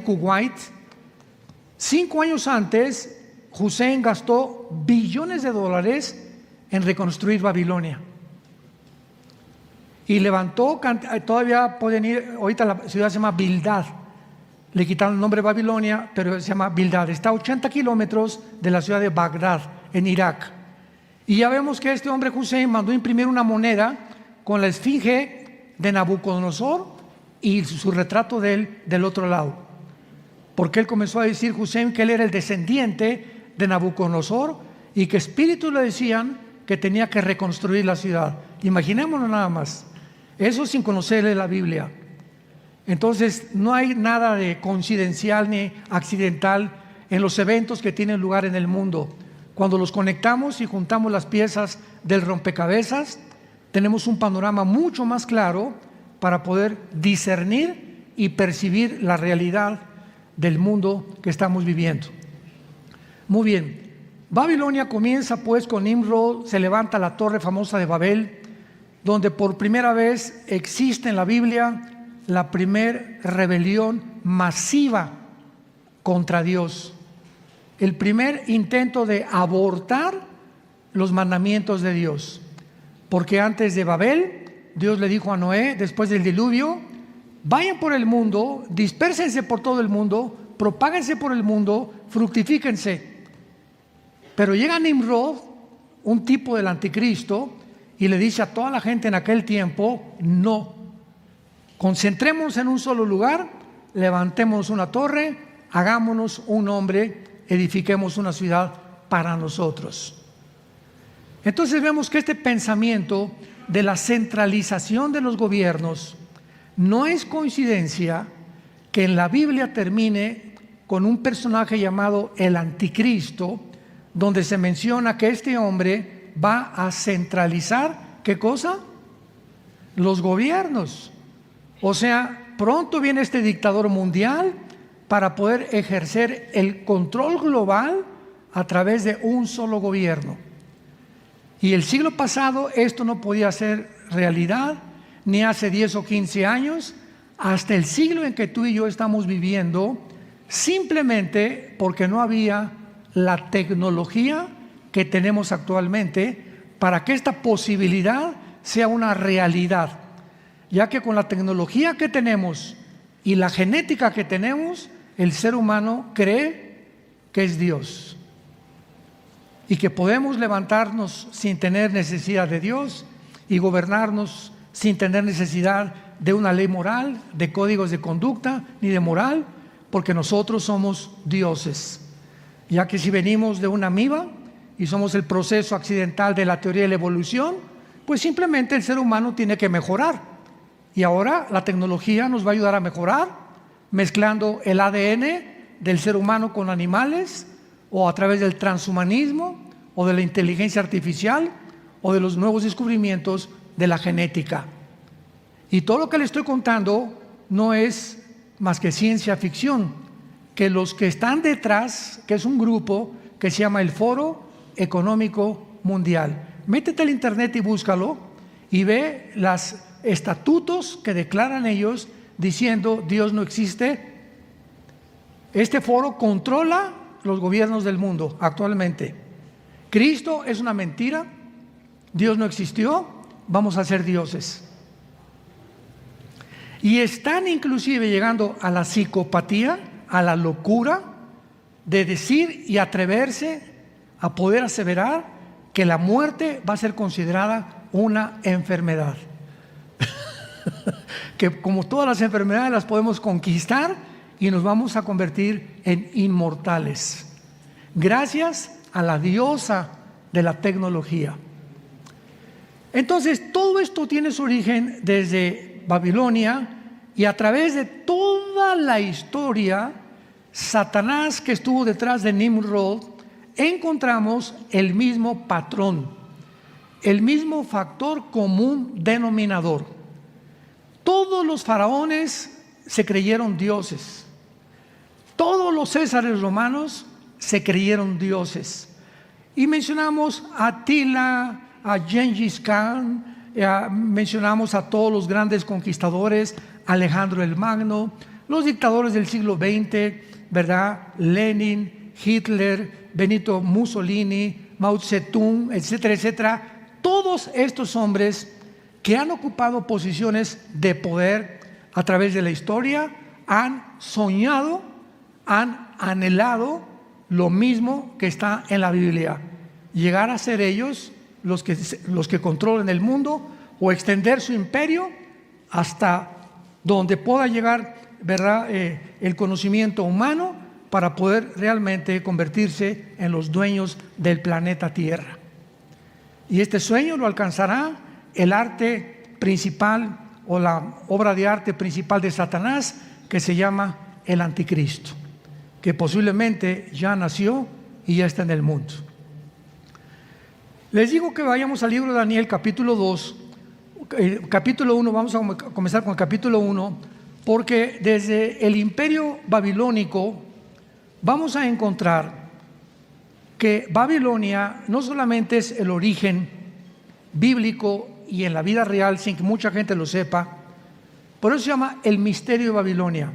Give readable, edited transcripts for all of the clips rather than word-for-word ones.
Kuwait. 5 años antes, Hussein gastó billones de dólares en reconstruir Babilonia. Y levantó, todavía pueden ir, ahorita la ciudad se llama Bildad. Le quitaron el nombre Babilonia, pero se llama Bildad. Está a 80 kilómetros de la ciudad de Bagdad, en Irak. Y ya vemos que este hombre Hussein mandó imprimir una moneda con la esfinge de Nabucodonosor y su retrato de él del otro lado. Porque él comenzó a decir, Hussein, que él era el descendiente de Nabucodonosor y que espíritus le decían que tenía que reconstruir la ciudad. Imaginémonos nada más, eso sin conocerle la Biblia. Entonces no hay nada de coincidencial ni accidental en los eventos que tienen lugar en el mundo. Cuando los conectamos y juntamos las piezas del rompecabezas, tenemos un panorama mucho más claro para poder discernir y percibir la realidad del mundo que estamos viviendo. Muy bien, Babilonia comienza pues con Nimrod, se levanta la torre famosa de Babel, donde por primera vez existe en la Biblia la primer rebelión masiva contra Dios, el primer intento de abortar los mandamientos de Dios, porque antes de Babel, Dios le dijo a Noé, después del diluvio, vayan por el mundo, dispérsense por todo el mundo, propáguense por el mundo, fructifíquense. Pero llega Nimrod, un tipo del anticristo, y le dice a toda la gente en aquel tiempo, no, concentrémonos en un solo lugar, levantemos una torre, hagámonos un hombre, edifiquemos una ciudad para nosotros. Entonces vemos que este pensamiento de la centralización de los gobiernos no es coincidencia que en la Biblia termine con un personaje llamado el anticristo, donde se menciona que este hombre va a centralizar, ¿qué cosa? Los gobiernos. O sea, pronto viene este dictador mundial para poder ejercer el control global a través de un solo gobierno. Y el siglo pasado esto no podía ser realidad, ni hace 10 o 15 años, hasta el siglo en que tú y yo estamos viviendo, simplemente porque no había la tecnología que tenemos actualmente para que esta posibilidad sea una realidad, ya que con la tecnología que tenemos y la genética que tenemos, el ser humano cree que es Dios y que podemos levantarnos sin tener necesidad de Dios y gobernarnos sin tener necesidad de una ley moral, de códigos de conducta ni de moral, porque nosotros somos dioses. Ya que si venimos de una amiba y somos el proceso accidental de la teoría de la evolución, pues simplemente el ser humano tiene que mejorar. Y ahora la tecnología nos va a ayudar a mejorar, mezclando el ADN del ser humano con animales, o a través del transhumanismo, o de la inteligencia artificial, o de los nuevos descubrimientos de la genética. Y todo lo que le estoy contando no es más que ciencia ficción, que los que están detrás, que es un grupo que se llama el Foro Económico Mundial. Métete al internet y búscalo y ve los estatutos que declaran ellos diciendo Dios no existe. Este foro controla los gobiernos del mundo actualmente. Cristo es una mentira, Dios no existió, vamos a ser dioses. Y están inclusive llegando a la psicopatía, a la locura de decir y atreverse a poder aseverar que la muerte va a ser considerada una enfermedad. Que como todas las enfermedades las podemos conquistar y nos vamos a convertir en inmortales, gracias a la diosa de la tecnología. Entonces todo esto tiene su origen desde Babilonia, y a través de toda la historia, Satanás, que estuvo detrás de Nimrod, encontramos el mismo patrón, el mismo factor común denominador. Todos los faraones se creyeron dioses, todos los césares romanos se creyeron dioses. Y mencionamos a Atila, a Gengis Khan, mencionamos a todos los grandes conquistadores, Alejandro el Magno, Los dictadores del siglo XX, ¿verdad? Lenin, Hitler, Benito Mussolini, Mao Zedong, etcétera, etcétera. Todos estos hombres que han ocupado posiciones de poder a través de la historia han soñado, han anhelado lo mismo que está en la Biblia: llegar a ser ellos los que controlen el mundo, o extender su imperio hasta donde pueda llegar, ¿verdad?, el conocimiento humano, para poder realmente convertirse en los dueños del planeta Tierra. Y este sueño lo alcanzará el arte principal, o la obra de arte principal de Satanás, que se llama el Anticristo, que posiblemente ya nació y ya está en el mundo. Les digo que vayamos al libro de Daniel, capítulo 2, capítulo 1, vamos a comenzar con el capítulo 1, porque desde el imperio babilónico vamos a encontrar que Babilonia no solamente es el origen bíblico y en la vida real, sin que mucha gente lo sepa, por eso se llama el misterio de Babilonia,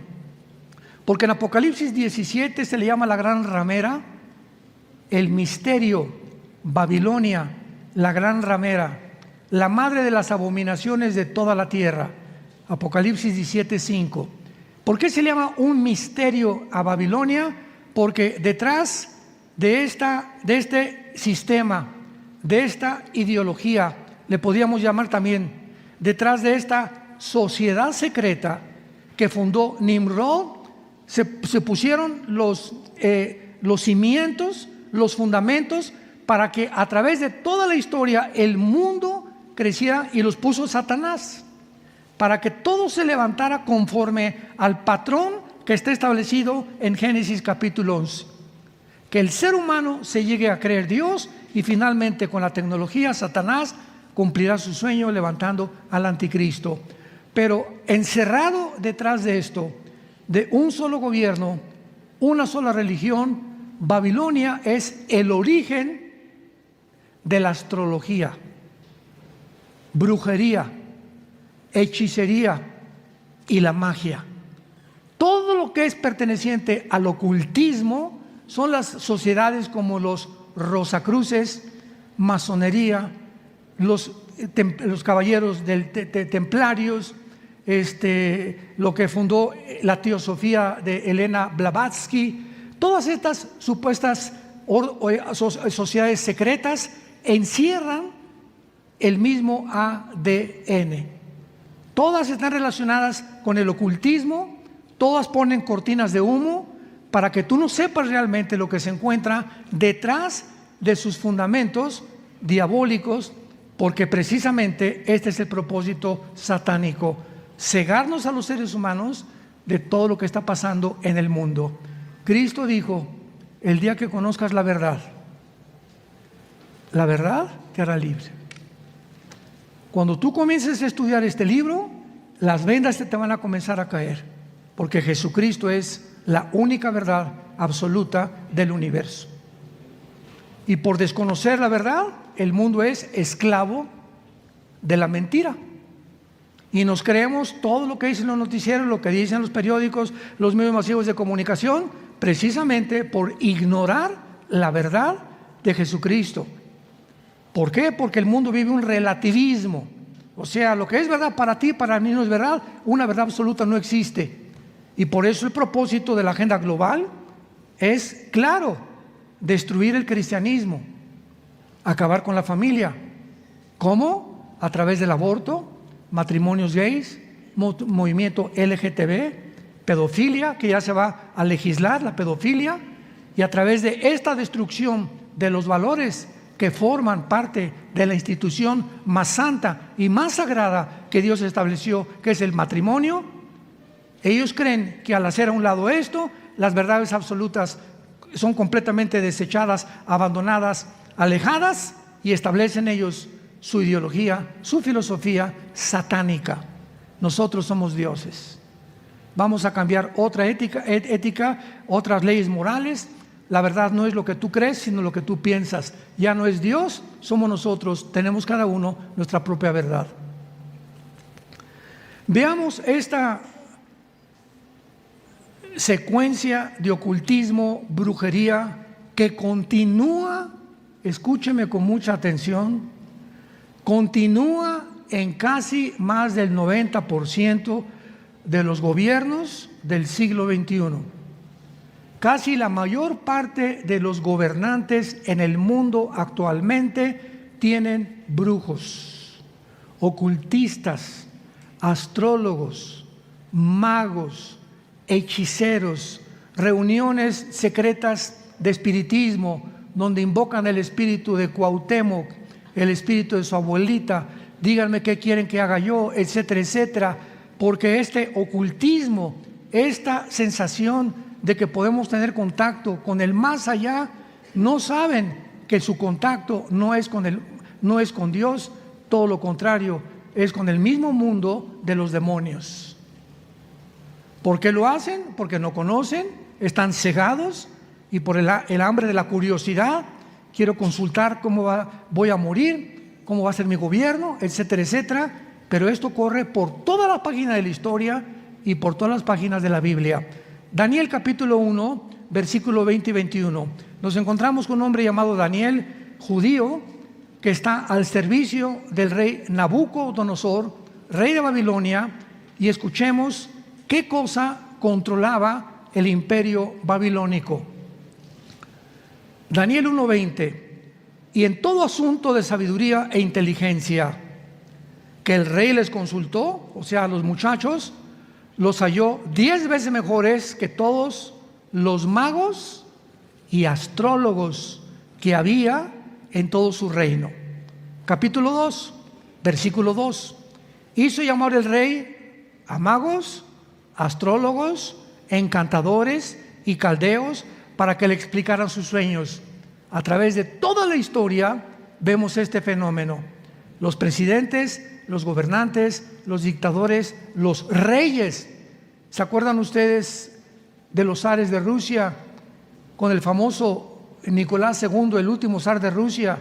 porque en Apocalipsis 17 se le llama la gran ramera, el misterio, Babilonia, la gran ramera, la madre de las abominaciones de toda la tierra. Apocalipsis 17:5. ¿Por qué se le llama un misterio a Babilonia? Porque detrás de este sistema, de esta ideología, le podríamos llamar también, detrás de esta sociedad secreta que fundó Nimrod, se pusieron los cimientos, los fundamentos, para que a través de toda la historia el mundo creciera, y los puso Satanás, para que todo se levantara conforme al patrón que está establecido en Génesis capítulo 11. Que el ser humano se llegue a creer Dios, y finalmente con la tecnología Satanás cumplirá su sueño levantando al Anticristo. Pero encerrado detrás de esto, de un solo gobierno, una sola religión, Babilonia es el origen de la astrología, brujería, hechicería y la magia. Todo lo que es perteneciente al ocultismo son las sociedades como los Rosacruces, masonería, los caballeros templarios, lo que fundó la teosofía de Elena Blavatsky. Todas estas supuestas sociedades secretas encierran el mismo ADN. Todas están relacionadas con el ocultismo, todas ponen cortinas de humo para que tú no sepas realmente lo que se encuentra detrás de sus fundamentos diabólicos, porque precisamente este es el propósito satánico: cegarnos a los seres humanos de todo lo que está pasando en el mundo. Cristo dijo: el día que conozcas la verdad te hará libre. Cuando tú comiences a estudiar este libro, las vendas te van a comenzar a caer, porque Jesucristo es la única verdad absoluta del universo. Y por desconocer la verdad, el mundo es esclavo de la mentira. Y nos creemos todo lo que dicen los noticieros, lo que dicen los periódicos, los medios masivos de comunicación, precisamente por ignorar la verdad de Jesucristo. ¿Por qué? Porque el mundo vive un relativismo. O sea, lo que es verdad para ti, para mí no es verdad. Una verdad absoluta no existe. Y por eso el propósito de la agenda global es claro: destruir el cristianismo, acabar con la familia. ¿Cómo? A través del aborto, matrimonios gays, movimiento LGTB, pedofilia, que ya se va a legislar la pedofilia, y a través de esta destrucción de los valores que forman parte de la institución más santa y más sagrada que Dios estableció, que es el matrimonio, ellos creen que al hacer a un lado esto, las verdades absolutas son completamente desechadas, abandonadas, alejadas, y establecen ellos su ideología, su filosofía satánica. Nosotros somos dioses. Vamos a cambiar otra ética, otras leyes morales. La verdad no es lo que tú crees, sino lo que tú piensas. Ya no es Dios, somos nosotros. Tenemos cada uno nuestra propia verdad. Veamos esta secuencia de ocultismo, brujería, que continúa, escúcheme con mucha atención, continúa en casi más del 90% de los gobiernos del siglo XXI. Casi la mayor parte de los gobernantes en el mundo actualmente tienen brujos, ocultistas, astrólogos, magos, hechiceros, reuniones secretas de espiritismo donde invocan el espíritu de Cuauhtémoc, el espíritu de su abuelita, díganme qué quieren que haga yo, etcétera, etcétera, porque este ocultismo, esta sensación de que podemos tener contacto con el más allá, no saben que su contacto no es con Dios, todo lo contrario, es con el mismo mundo de los demonios. ¿Por qué lo hacen? Porque no conocen, están cegados y por el hambre de la curiosidad, quiero consultar voy a morir, cómo va a ser mi gobierno, etcétera, etcétera. Pero esto corre por toda la página de la historia y por todas las páginas de la Biblia. Daniel capítulo 1, versículo 20 y 21. Nos encontramos con un hombre llamado Daniel, judío, que está al servicio del rey Nabucodonosor, rey de Babilonia, y escuchemos qué cosa controlaba el imperio babilónico. Daniel 1:20, y en todo asunto de sabiduría e inteligencia que el rey les consultó, o sea, a los muchachos, los halló 10 veces mejores que todos los magos y astrólogos que había en todo su reino. Capítulo 2, versículo 2. Hizo llamar el rey a magos, astrólogos, encantadores y caldeos para que le explicaran sus sueños. A través de toda la historia vemos este fenómeno. Los presidentes, los gobernantes, los dictadores, los reyes. ¿Se acuerdan ustedes de los zares de Rusia? Con el famoso Nicolás II, el último zar de Rusia,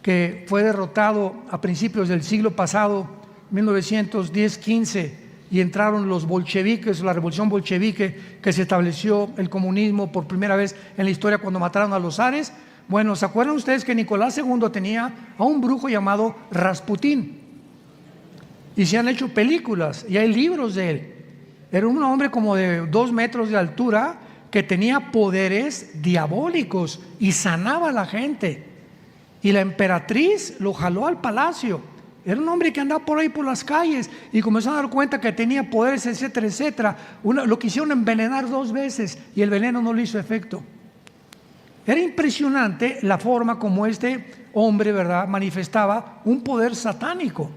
que fue derrotado a principios del siglo pasado, 1910-15, y entraron los bolcheviques, la revolución bolchevique, que se estableció el comunismo por primera vez en la historia cuando mataron a los zares. Bueno, ¿se acuerdan ustedes que Nicolás II tenía a un brujo llamado Rasputín? Y se han hecho películas y hay libros de él. Era un hombre como de 2 metros de altura que tenía poderes diabólicos y sanaba a la gente. Y la emperatriz lo jaló al palacio. Era un hombre que andaba por ahí por las calles y comenzó a dar cuenta que tenía poderes, etcétera, etcétera. Lo quisieron envenenar 2 veces y el veneno no le hizo efecto. Era impresionante la forma como este hombre, ¿verdad?, manifestaba un poder satánico.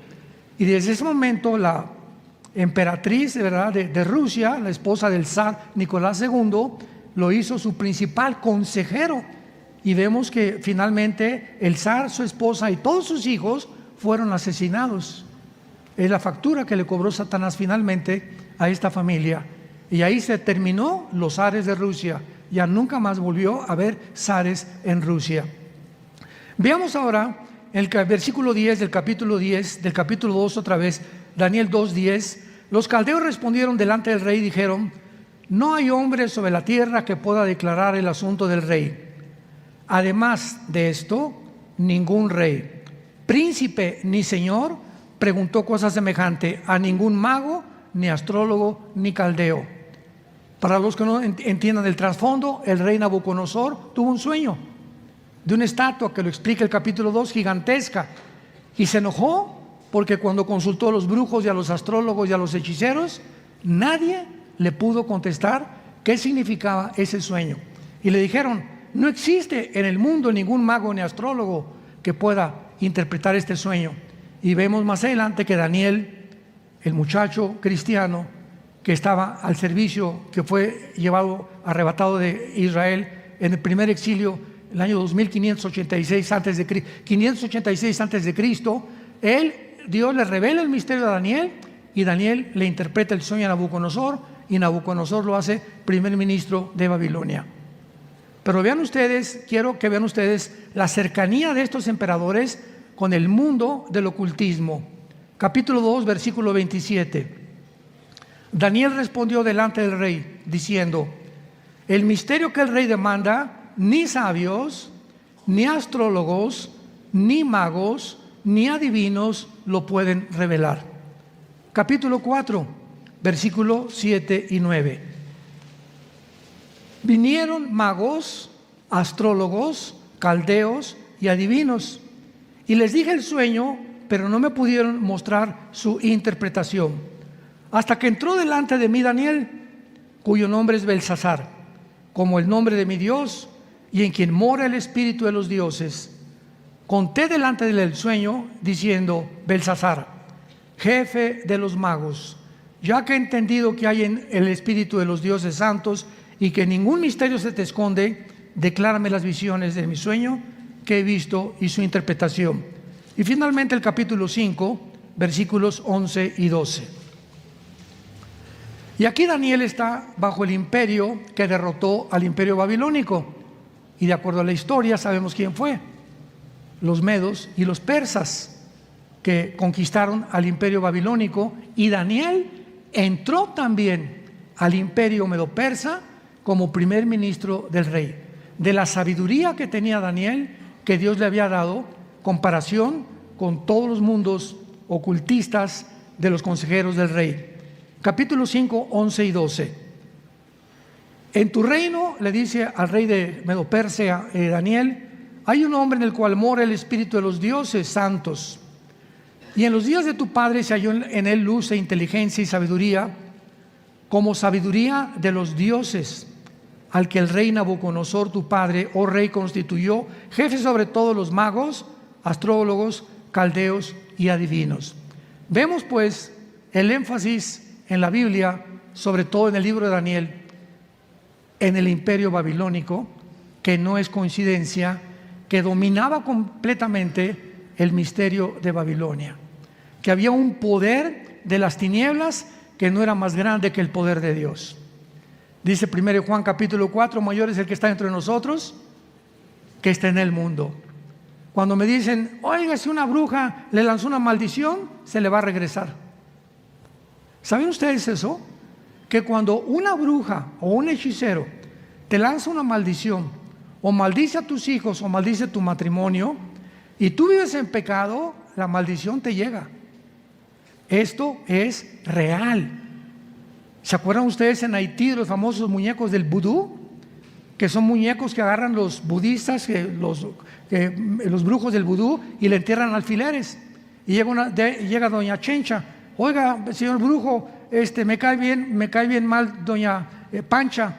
Y desde ese momento la emperatriz, ¿verdad?, de Rusia, la esposa del zar Nicolás II, lo hizo su principal consejero. Y vemos que finalmente el zar, su esposa y todos sus hijos fueron asesinados. Es la factura que le cobró Satanás finalmente a esta familia. Y ahí se terminó los zares de Rusia. Ya nunca más volvió a haber zares en Rusia. Veamos ahora el versículo 10 del capítulo 10, del capítulo 2 otra vez, Daniel 2:10. Los caldeos respondieron delante del rey y dijeron: no hay hombre sobre la tierra que pueda declarar el asunto del rey. Además de esto, ningún rey, príncipe ni señor preguntó cosa semejante a ningún mago, ni astrólogo, ni caldeo. Para los que no entiendan el trasfondo, el rey Nabucodonosor tuvo un sueño de una estatua que lo explica el capítulo 2, gigantesca, y se enojó porque cuando consultó a los brujos y a los astrólogos y a los hechiceros, nadie le pudo contestar qué significaba ese sueño. Y le dijeron: no existe en el mundo ningún mago ni astrólogo que pueda interpretar este sueño. Y vemos más adelante que Daniel, el muchacho cristiano que estaba al servicio, que fue arrebatado de Israel en el primer exilio, el año 2586 antes de Cristo, Dios le revela el misterio a Daniel y Daniel le interpreta el sueño a Nabucodonosor y Nabucodonosor lo hace primer ministro de Babilonia. Pero vean ustedes, quiero que vean ustedes la cercanía de estos emperadores con el mundo del ocultismo. Capítulo 2, versículo 27. Daniel respondió delante del rey, diciendo: el misterio que el rey demanda, ni sabios, ni astrólogos, ni magos, ni adivinos lo pueden revelar. Capítulo 4, versículos 7 y 9. Vinieron magos, astrólogos, caldeos y adivinos, y les dije el sueño, pero no me pudieron mostrar su interpretación, hasta que entró delante de mí Daniel, cuyo nombre es Belsasar, como el nombre de mi Dios, y en quien mora el espíritu de los dioses. Conté delante de él el sueño, diciendo: Belsasar, jefe de los magos, ya que he entendido que hay en el espíritu de los dioses santos y que ningún misterio se te esconde, declárame las visiones de mi sueño que he visto y su interpretación. Y finalmente el capítulo 5, versículos 11 y 12. Y aquí Daniel está bajo el imperio que derrotó al imperio babilónico. Y de acuerdo a la historia sabemos quién fue: los medos y los persas, que conquistaron al imperio babilónico. Y Daniel entró también al imperio medo-persa como primer ministro del rey. De la sabiduría que tenía Daniel, que Dios le había dado, comparación con todos los mundos ocultistas de los consejeros del rey. Capítulo 5, 11 y 12. En tu reino, le dice al rey de Medo-Persia, Daniel, hay un hombre en el cual mora el espíritu de los dioses santos. Y en los días de tu padre se halló en él luz e inteligencia y sabiduría, como sabiduría de los dioses, al que el rey Nabucodonosor, tu padre, oh rey, constituyó jefe sobre todos los magos, astrólogos, caldeos y adivinos. Vemos pues el énfasis en la Biblia, sobre todo en el libro de Daniel, en el imperio babilónico, que no es coincidencia, que dominaba completamente el misterio de Babilonia, que había un poder de las tinieblas que no era más grande que el poder de Dios. Dice 1 Juan capítulo 4, mayor es el que está entre nosotros que está en el mundo. Cuando me dicen: oiga, si una bruja le lanzó una maldición, se le va a regresar. ¿Saben ustedes eso? Que cuando una bruja o un hechicero te lanza una maldición, o maldice a tus hijos, o maldice tu matrimonio, y tú vives en pecado, la maldición te llega. Esto es real. ¿Se acuerdan ustedes en Haití de los famosos muñecos del vudú? Que son muñecos que agarran los budistas, los brujos del vudú, y le entierran alfileres. Y llega doña Chencha: oiga, señor brujo, me cae bien mal doña Pancha,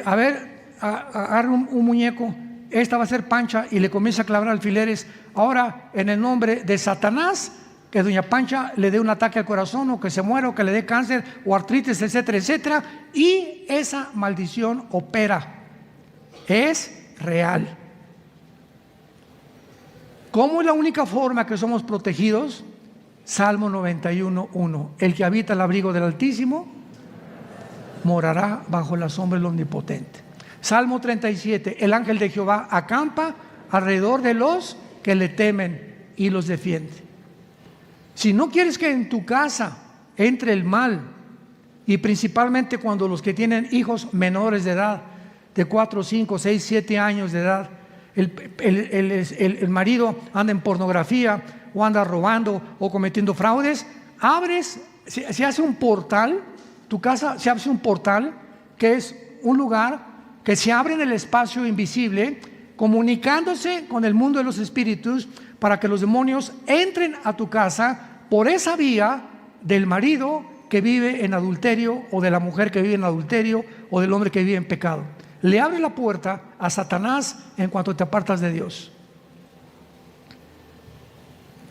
a ver, agarra un muñeco, esta va a ser Pancha, y le comienza a clavar alfileres. Ahora, en el nombre de Satanás, que doña Pancha le dé un ataque al corazón, o que se muera, o que le dé cáncer, o artritis, etcétera, etcétera. Y esa maldición opera, es real. ¿Cómo es la única forma que somos protegidos? Salmo 91, 1. El que habita el abrigo del Altísimo morará bajo la sombra del Omnipotente. Salmo 37. El ángel de Jehová acampa alrededor de los que le temen y los defiende. Si no quieres que en tu casa entre el mal, y principalmente cuando los que tienen hijos menores de edad, de 4, 5, 6, 7 años de edad, el marido anda en pornografía, o anda robando, o cometiendo fraudes, se hace un portal, tu casa se hace un portal, que es un lugar que se abre en el espacio invisible, comunicándose con el mundo de los espíritus, para que los demonios entren a tu casa por esa vía del marido que vive en adulterio, o de la mujer que vive en adulterio, o del hombre que vive en pecado. Le abre la puerta a Satanás en cuanto te apartas de Dios.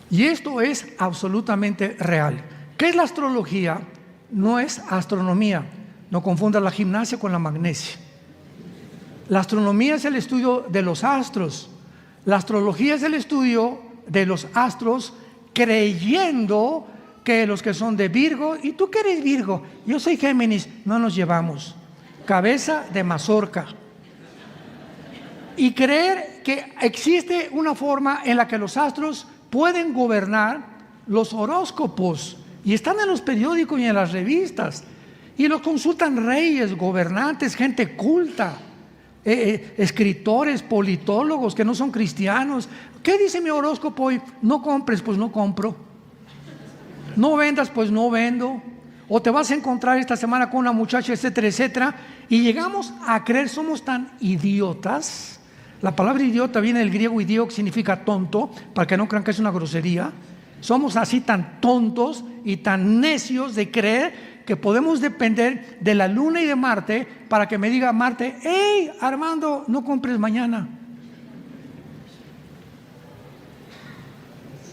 Y esto es absolutamente real. ¿Qué es la astrología? No es astronomía. No confundas la gimnasia con la magnesia. La astronomía es el estudio de los astros. La astrología es el estudio de los astros, creyendo que los que son de Virgo, y tú que eres Virgo, yo soy Géminis, no nos llevamos. Cabeza de mazorca. Y creer que existe una forma en la que los astros pueden gobernar los horóscopos, y están en los periódicos y en las revistas. Y los consultan reyes, gobernantes, gente culta, escritores, politólogos que no son cristianos. ¿Qué dice mi horóscopo hoy? No compres, pues no compro. No vendas, pues no vendo. O te vas a encontrar esta semana con una muchacha, etcétera, etcétera. Y llegamos a creer, somos tan idiotas. La palabra idiota viene del griego idio, que significa tonto, para que no crean que es una grosería. Somos así tan tontos y tan necios de creer que podemos depender de la luna y de Marte para que me diga Marte: hey, Armando, no compres mañana.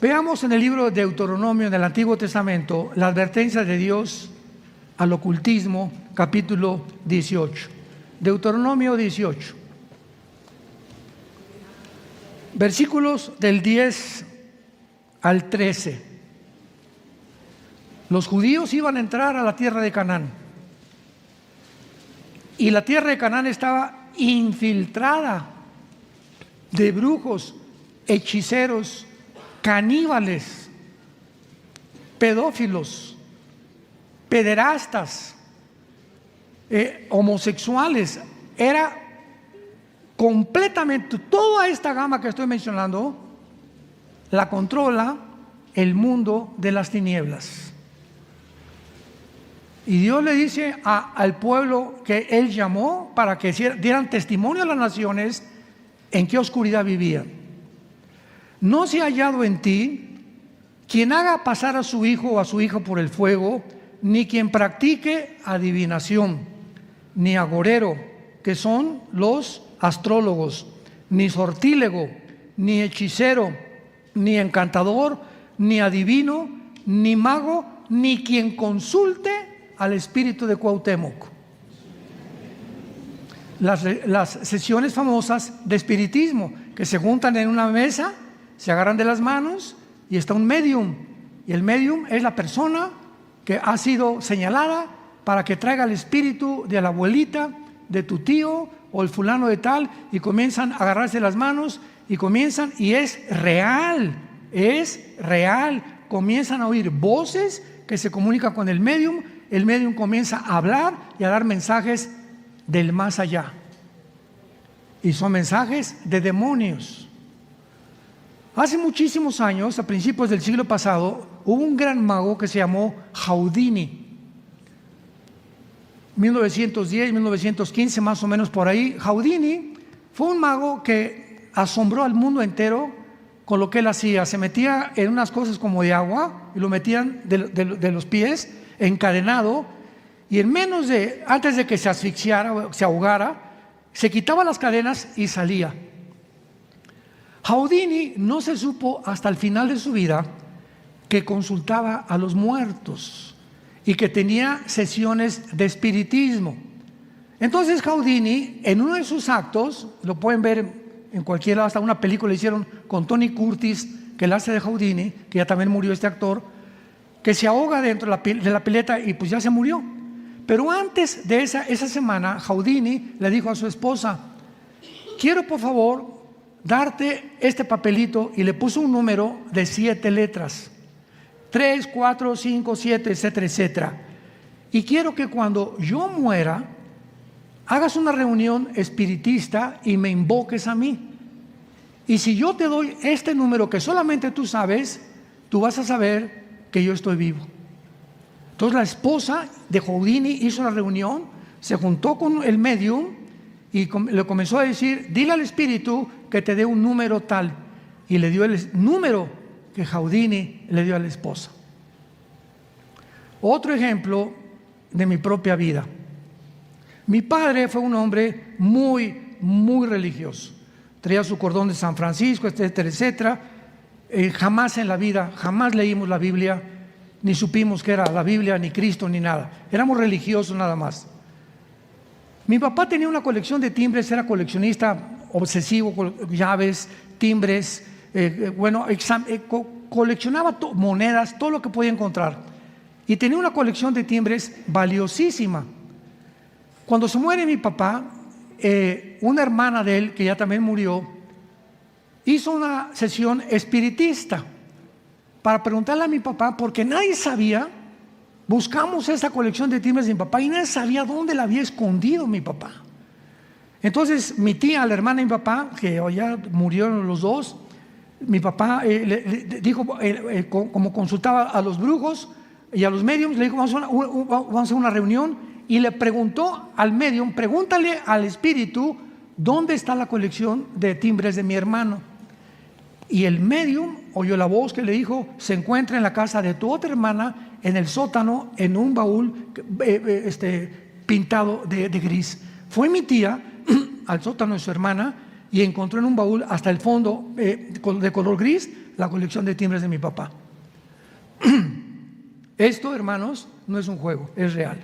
Veamos en el libro de Deuteronomio, en el Antiguo Testamento, la advertencia de Dios al ocultismo, capítulo 18. Deuteronomio 18. Versículos del 10 al 13. Los judíos iban a entrar a la tierra de Canaán. Y la tierra de Canaán estaba infiltrada de brujos, hechiceros, caníbales, pedófilos, pederastas, homosexuales. Era completamente, toda esta gama que estoy mencionando la controla el mundo de las tinieblas. Y Dios le dice al pueblo que Él llamó para que dieran testimonio a las naciones en qué oscuridad vivían. No se ha hallado en ti quien haga pasar a su hijo o a su hija por el fuego, ni quien practique adivinación, ni agorero, que son los astrólogos, ni sortílego, ni hechicero, ni encantador, ni adivino, ni mago, ni quien consulte al espíritu de Cuauhtémoc. Las sesiones famosas de espiritismo, que se juntan en una mesa, se agarran de las manos y está un medium. Y el medium es la persona que ha sido señalada para que traiga el espíritu de la abuelita, de tu tío o el fulano de tal, y comienzan a agarrarse las manos y es real, comienzan a oír voces que se comunican con el medium comienza a hablar y a dar mensajes del más allá, y son mensajes de demonios. Hace muchísimos años, a principios del siglo pasado, hubo un gran mago que se llamó Houdini. 1910, 1915, más o menos por ahí. Houdini fue un mago que asombró al mundo entero con lo que él hacía. Se metía en unas cosas como de agua y lo metían de los pies, encadenado, y antes de que se asfixiara o se ahogara, se quitaba las cadenas y salía. Houdini no se supo hasta el final de su vida que consultaba a los muertos y que tenía sesiones de espiritismo. Entonces Houdini, en uno de sus actos, lo pueden ver en cualquier lado, hasta una película hicieron con Tony Curtis, que él hace de Houdini, que ya también murió este actor, que se ahoga dentro de la pileta y pues ya se murió. Pero antes de esa semana, Houdini le dijo a su esposa: quiero por favor darte este papelito, y le puso un número de 7 letras, 3, 4, 5, 7, etcétera, etcétera. Y quiero que cuando yo muera, hagas una reunión espiritista y me invoques a mí. Y si yo te doy este número que solamente tú sabes, tú vas a saber que yo estoy vivo. Entonces la esposa de Houdini hizo una reunión, se juntó con el medium y le comenzó a decir: dile al espíritu que te dé un número tal. Y le dio el número que Houdini le dio a la esposa. Otro ejemplo de mi propia vida. Mi padre fue un hombre muy, muy religioso. Traía su cordón de San Francisco, etcétera, etcétera. Jamás en la vida, jamás leímos la Biblia, ni supimos que era la Biblia, ni Cristo, ni nada. Éramos religiosos nada más. Mi papá tenía una colección de timbres, era coleccionista obsesivo, llaves, timbres, coleccionaba monedas, todo lo que podía encontrar. Y tenía una colección de timbres valiosísima. Cuando se muere mi papá, una hermana de él, que ya también murió, hizo una sesión espiritista para preguntarle a mi papá, porque nadie sabía buscamos esa colección de timbres de mi papá y nadie sabía dónde la había escondido mi papá. Entonces mi tía, la hermana de mi papá, que ya murieron los dos, mi papá le dijo, como consultaba a los brujos y a los mediums, le dijo, vamos a hacer una reunión, y le preguntó al medium, pregúntale al espíritu dónde está la colección de timbres de mi hermano. Y el medium oyó la voz que le dijo, se encuentra en la casa de tu otra hermana, en el sótano, en un baúl pintado de gris. Fue mi tía al sótano de su hermana y encontró en un baúl hasta el fondo de color gris la colección de timbres de mi papá. Esto, hermanos, no es un juego, es real.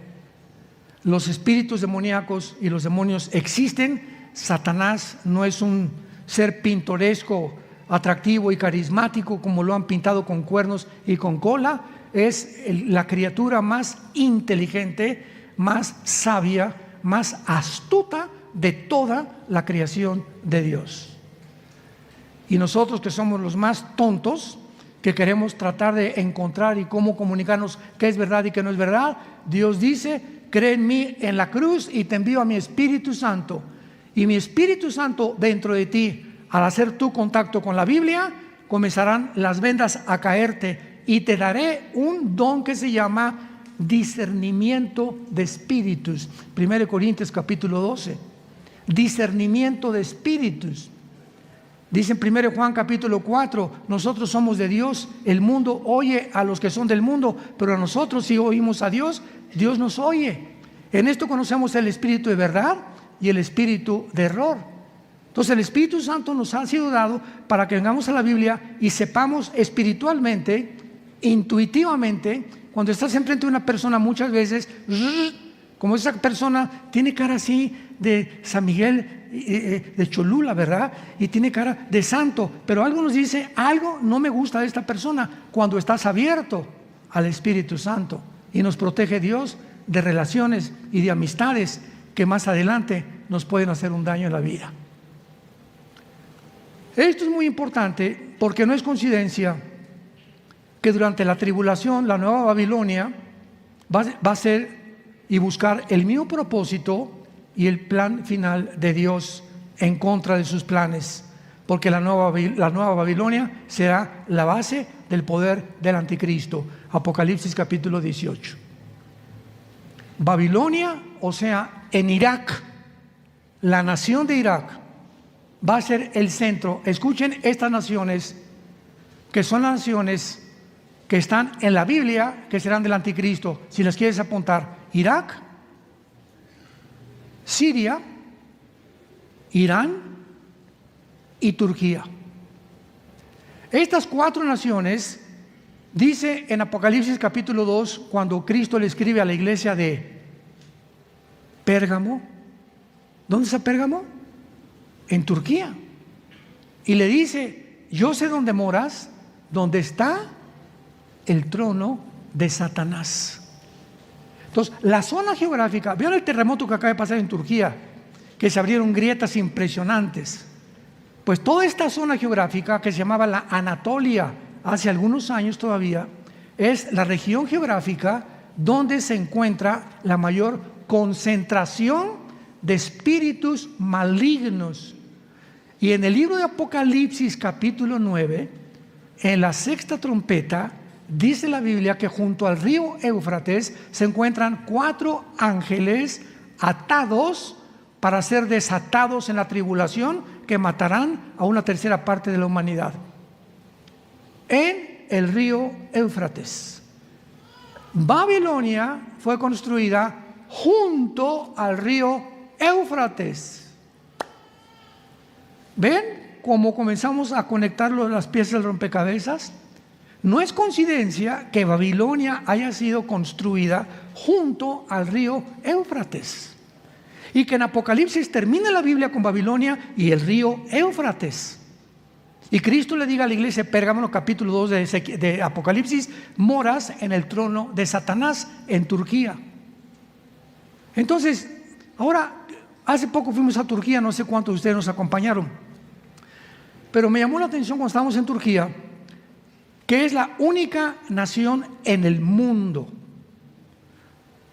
Los espíritus demoníacos y los demonios existen. Satanás no es un ser pintoresco, atractivo y carismático como lo han pintado con cuernos y con cola. Es la criatura más inteligente, más sabia, más astuta de toda la creación de Dios. Y nosotros, que somos los más tontos, que queremos tratar de encontrar y cómo comunicarnos qué es verdad y qué no es verdad, Dios dice, cree en mí en la cruz y te envío a mi Espíritu Santo. Y mi Espíritu Santo dentro de ti, al hacer tu contacto con la Biblia, comenzarán las vendas a caerte y te daré un don que se llama discernimiento de espíritus. 1 Corintios capítulo 12. Discernimiento de espíritus. Dice en 1 Juan capítulo 4, nosotros somos de Dios, el mundo oye a los que son del mundo, pero a nosotros, si oímos a Dios, Dios nos oye. En esto conocemos el espíritu de verdad y el espíritu de error. Entonces el Espíritu Santo nos ha sido dado para que vengamos a la Biblia y sepamos espiritualmente, intuitivamente. Cuando estás enfrente de una persona, muchas veces, como esa persona tiene cara así de San Miguel de Cholula, ¿verdad? Y tiene cara de santo, pero algo nos dice, algo no me gusta de esta persona. Cuando estás abierto al Espíritu Santo, y nos protege Dios de relaciones y de amistades que más adelante nos pueden hacer un daño en la vida. Esto es muy importante porque no es coincidencia que durante la tribulación la nueva Babilonia va a ser y buscar el mismo propósito y el plan final de Dios en contra de sus planes, porque la nueva Babilonia será la base del poder del anticristo. Apocalipsis capítulo 18. Babilonia, o sea, en Irak, la nación de Irak va a ser el centro. Escuchen estas naciones, que son las naciones que están en la Biblia, que serán del anticristo. Si las quieres apuntar: Irak, Siria, Irán y Turquía. Estas cuatro naciones, dice en Apocalipsis capítulo 2, cuando Cristo le escribe a la iglesia de Pérgamo. ¿Dónde está Pérgamo? En Turquía. Y le dice: yo sé dónde moras, donde está el trono de Satanás. Entonces, la zona geográfica, ¿vieron el terremoto que acaba de pasar en Turquía? Que se abrieron grietas impresionantes. Pues toda esta zona geográfica, que se llamaba la Anatolia hace algunos años todavía, es la región geográfica donde se encuentra la mayor concentración de espíritus malignos. Y en el libro de Apocalipsis capítulo 9, en la sexta trompeta, dice la Biblia que junto al río Éufrates se encuentran 4 ángeles atados para ser desatados en la tribulación, que matarán a una tercera parte de la humanidad. En el río Éufrates. Babilonia fue construida junto al río Éufrates. ¿Ven cómo comenzamos a conectar las piezas del rompecabezas? No es coincidencia que Babilonia haya sido construida junto al río Éufrates, y que en Apocalipsis termine la Biblia con Babilonia y el río Éufrates. Y Cristo le diga a la iglesia de Pérgamo, capítulo 2 de Apocalipsis: moras en el trono de Satanás en Turquía. Entonces, ahora, hace poco fuimos a Turquía, no sé cuántos de ustedes nos acompañaron, pero me llamó la atención cuando estábamos en Turquía, que es la única nación en el mundo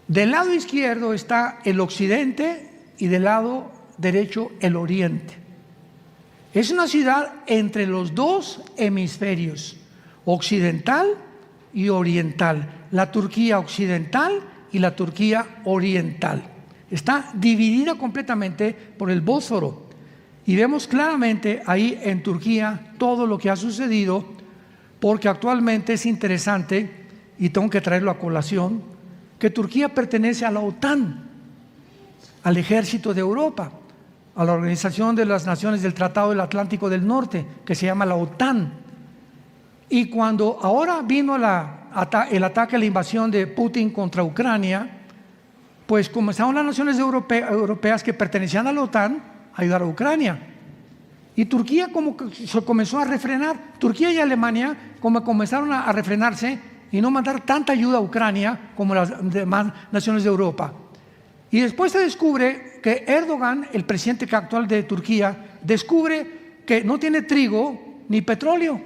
Del lado izquierdo está el occidente y del lado derecho el oriente. Es una ciudad entre los dos hemisferios, occidental y oriental, la Turquía occidental y la Turquía oriental. Está dividida completamente por el Bósforo y vemos claramente ahí en Turquía todo lo que ha sucedido, porque actualmente es interesante, y tengo que traerlo a colación, que Turquía pertenece a la OTAN, al ejército de Europa, a la Organización de las Naciones del Tratado del Atlántico del Norte, que se llama la OTAN. Y cuando ahora vino el ataque, la invasión de Putin contra Ucrania, pues comenzaron las naciones europeas que pertenecían a la OTAN a ayudar a Ucrania. Y Turquía como que se comenzó a refrenar. Turquía y Alemania como comenzaron a refrenarse y no mandar tanta ayuda a Ucrania como las demás naciones de Europa. Y después se descubre que Erdogan, el presidente actual de Turquía, descubre que no tiene trigo ni petróleo.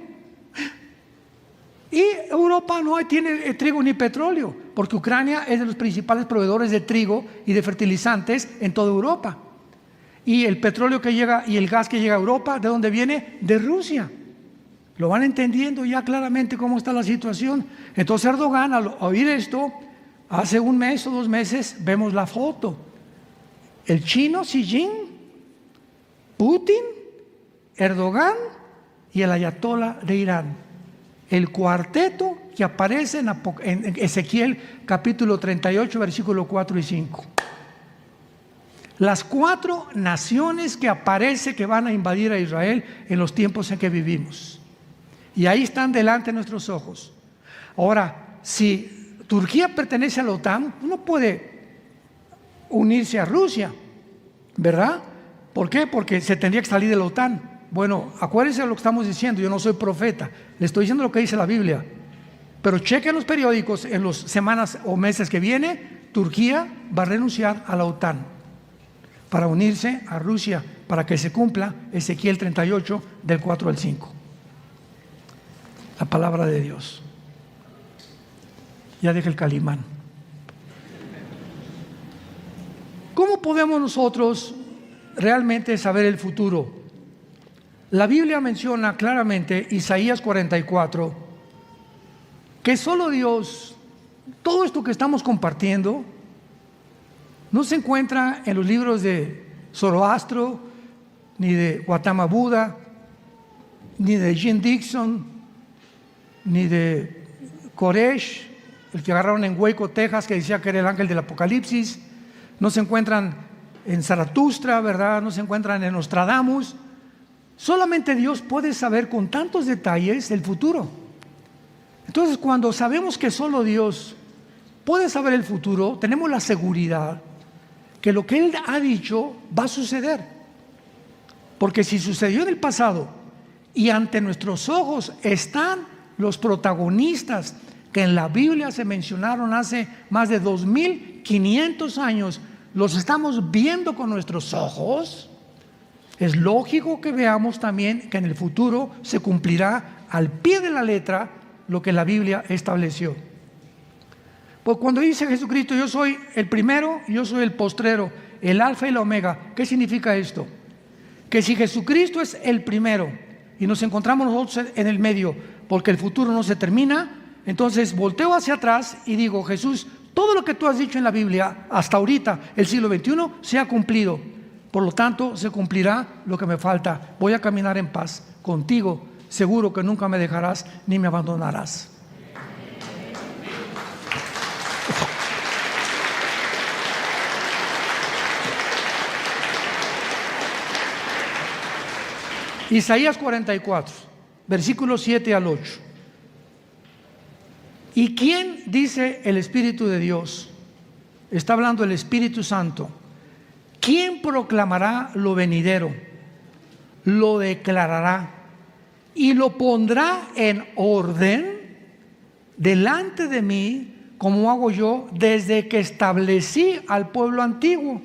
Y Europa no tiene trigo ni petróleo, porque Ucrania es de los principales proveedores de trigo y de fertilizantes en toda Europa. Y el petróleo que llega y el gas que llega a Europa, ¿de dónde viene? De Rusia. Lo van entendiendo ya claramente cómo está la situación. Entonces Erdogan, al oír esto, hace un mes o 2 meses, vemos la foto. El chino Xi Jinping, Putin, Erdogan y el ayatolá de Irán. El cuarteto que aparece en Ezequiel capítulo 38, versículo 4 y 5. Las 4 naciones que aparece que van a invadir a Israel en los tiempos en que vivimos. Y ahí están delante de nuestros ojos. Ahora, si Turquía pertenece a la OTAN, no puede unirse a Rusia, ¿verdad? ¿Por qué? Porque se tendría que salir de la OTAN. Bueno, acuérdense de lo que estamos diciendo, yo no soy profeta, le estoy diciendo lo que dice la Biblia. Pero chequen los periódicos, en las semanas o meses que viene, Turquía va a renunciar a la OTAN para unirse a Rusia, para que se cumpla Ezequiel 38 del 4 al 5. La palabra de Dios. Ya deja el calimán. ¿Cómo podemos nosotros realmente saber el futuro? La Biblia menciona claramente, Isaías 44, que solo Dios, todo esto que estamos compartiendo, no se encuentra en los libros de Zoroastro, ni de Gautama Buda, ni de Jim Dixon, ni de Koresh, el que agarraron en Waco, Texas, que decía que era el ángel del Apocalipsis. No se encuentran en Zaratustra, ¿verdad? No se encuentran en Nostradamus. Solamente Dios puede saber con tantos detalles el futuro. Entonces, cuando sabemos que solo Dios puede saber el futuro, tenemos la seguridad que lo que Él ha dicho va a suceder. Porque si sucedió en el pasado y ante nuestros ojos están los protagonistas que en la Biblia se mencionaron hace más de 2500 años, los estamos viendo con nuestros ojos, es lógico que veamos también que en el futuro se cumplirá al pie de la letra lo que la Biblia estableció. Pues cuando dice Jesucristo, yo soy el primero, yo soy el postrero, el alfa y la omega, ¿qué significa esto? Que si Jesucristo es el primero y nos encontramos nosotros en el medio, porque el futuro no se termina, entonces volteo hacia atrás y digo, Jesús, todo lo que tú has dicho en la Biblia hasta ahorita, el siglo XXI, se ha cumplido. Por lo tanto, se cumplirá lo que me falta. Voy a caminar en paz contigo, seguro que nunca me dejarás ni me abandonarás. Isaías 44, versículos 7 al 8. ¿Y quién dice el Espíritu de Dios? Está hablando el Espíritu Santo. ¿Quién proclamará lo venidero? Lo declarará y lo pondrá en orden delante de mí, como hago yo desde que establecí al pueblo antiguo.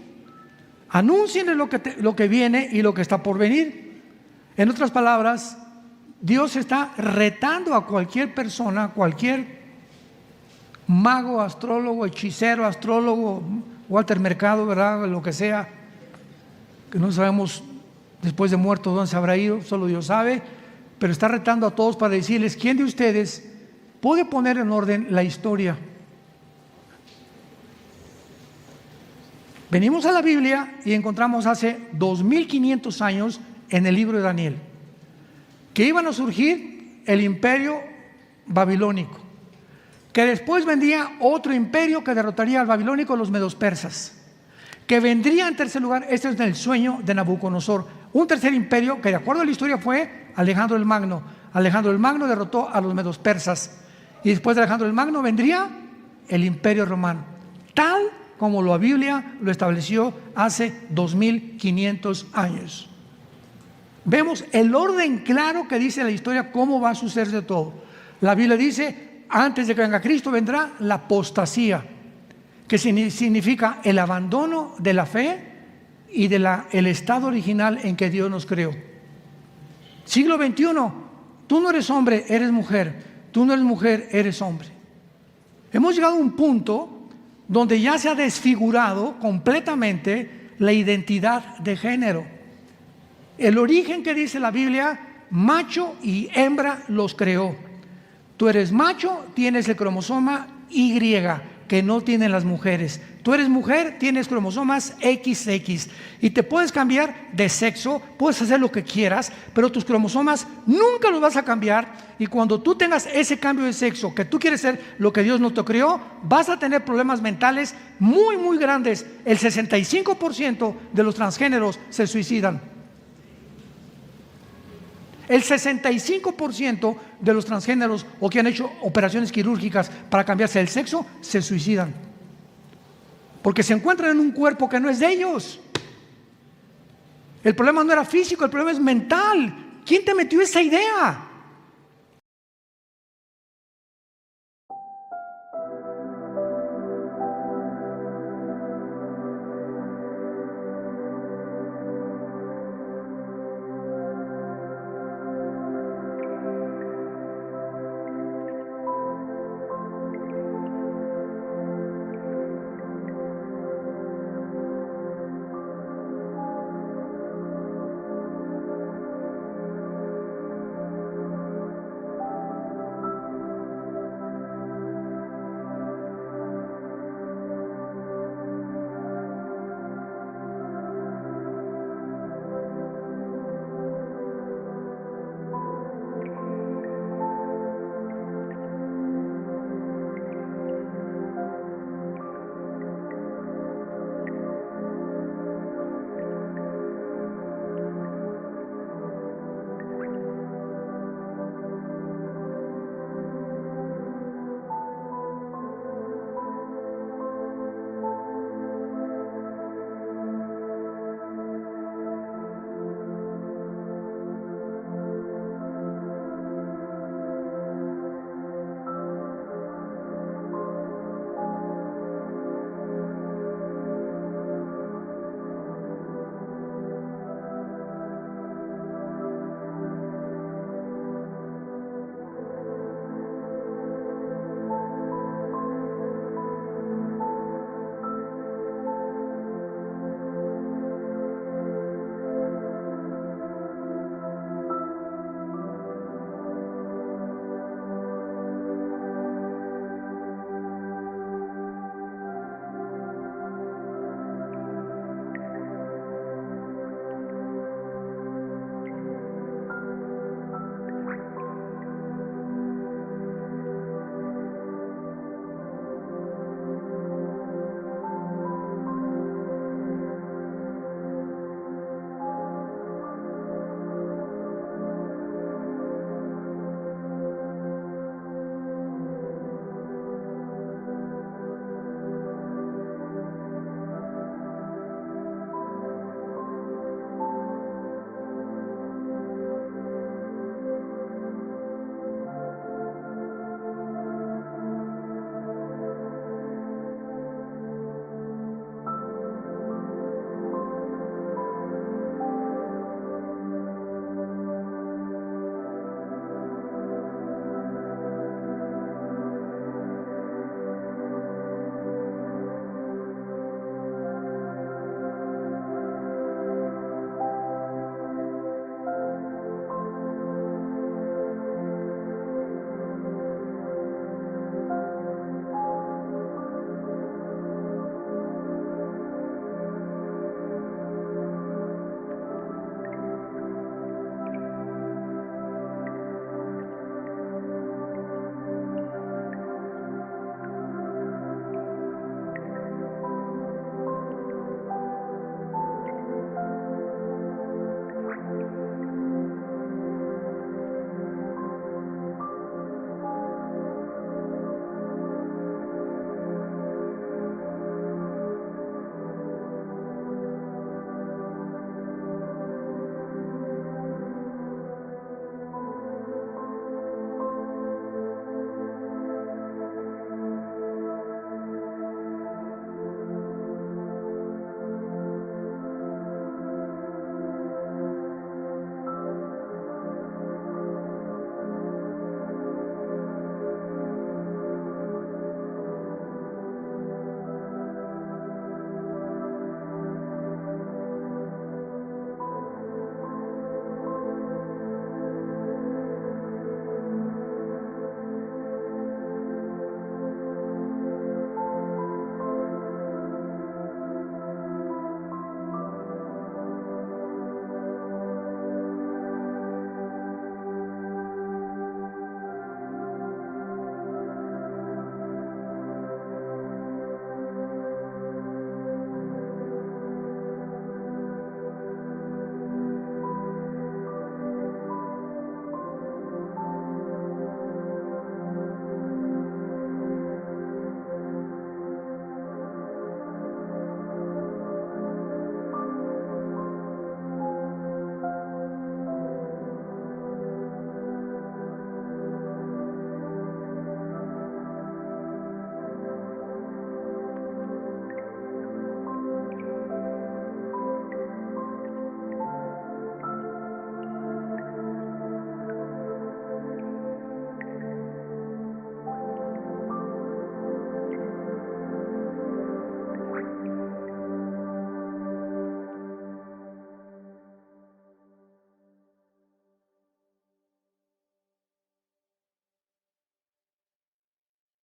Anúncienle lo que viene y lo que está por venir. En otras palabras, Dios está retando a cualquier persona, cualquier mago, astrólogo, hechicero, astrólogo, Walter Mercado, ¿verdad? Lo que sea, que no sabemos después de muerto dónde se habrá ido, solo Dios sabe, pero está retando a todos para decirles: ¿quién de ustedes puede poner en orden la historia? Venimos a la Biblia y encontramos hace 2500 años en el libro de Daniel que iban a surgir el imperio babilónico, que después vendría otro imperio que derrotaría al babilónico, los medos persas, que vendría en tercer lugar, este es el sueño de Nabucodonosor, un tercer imperio que de acuerdo a la historia fue Alejandro el Magno. Alejandro el Magno derrotó a los medos persas y después de Alejandro el Magno vendría el imperio romano, tal como la Biblia lo estableció hace 2500 años. Vemos el orden claro que dice la historia, cómo va a suceder todo. La Biblia dice: antes de que venga Cristo vendrá la apostasía, que significa el abandono de la fe y el estado original en que Dios nos creó. Siglo XXI, tú no eres hombre, eres mujer. Tú no eres mujer, eres hombre. Hemos llegado a un punto donde ya se ha desfigurado completamente la identidad de género. El origen que dice la Biblia: macho y hembra los creó. Tú eres macho, tienes el cromosoma Y, que no tienen las mujeres. Tú eres mujer, tienes cromosomas XX y te puedes cambiar de sexo, puedes hacer lo que quieras, pero tus cromosomas nunca los vas a cambiar. Y cuando tú tengas ese cambio de sexo, que tú quieres ser lo que Dios no te creó, vas a tener problemas mentales muy, muy grandes. El 65% de los transgéneros se suicidan. El 65% de los transgéneros o que han hecho operaciones quirúrgicas para cambiarse el sexo se suicidan, porque se encuentran en un cuerpo que no es de ellos. El problema no era físico, el problema es mental. ¿Quién te metió esa idea?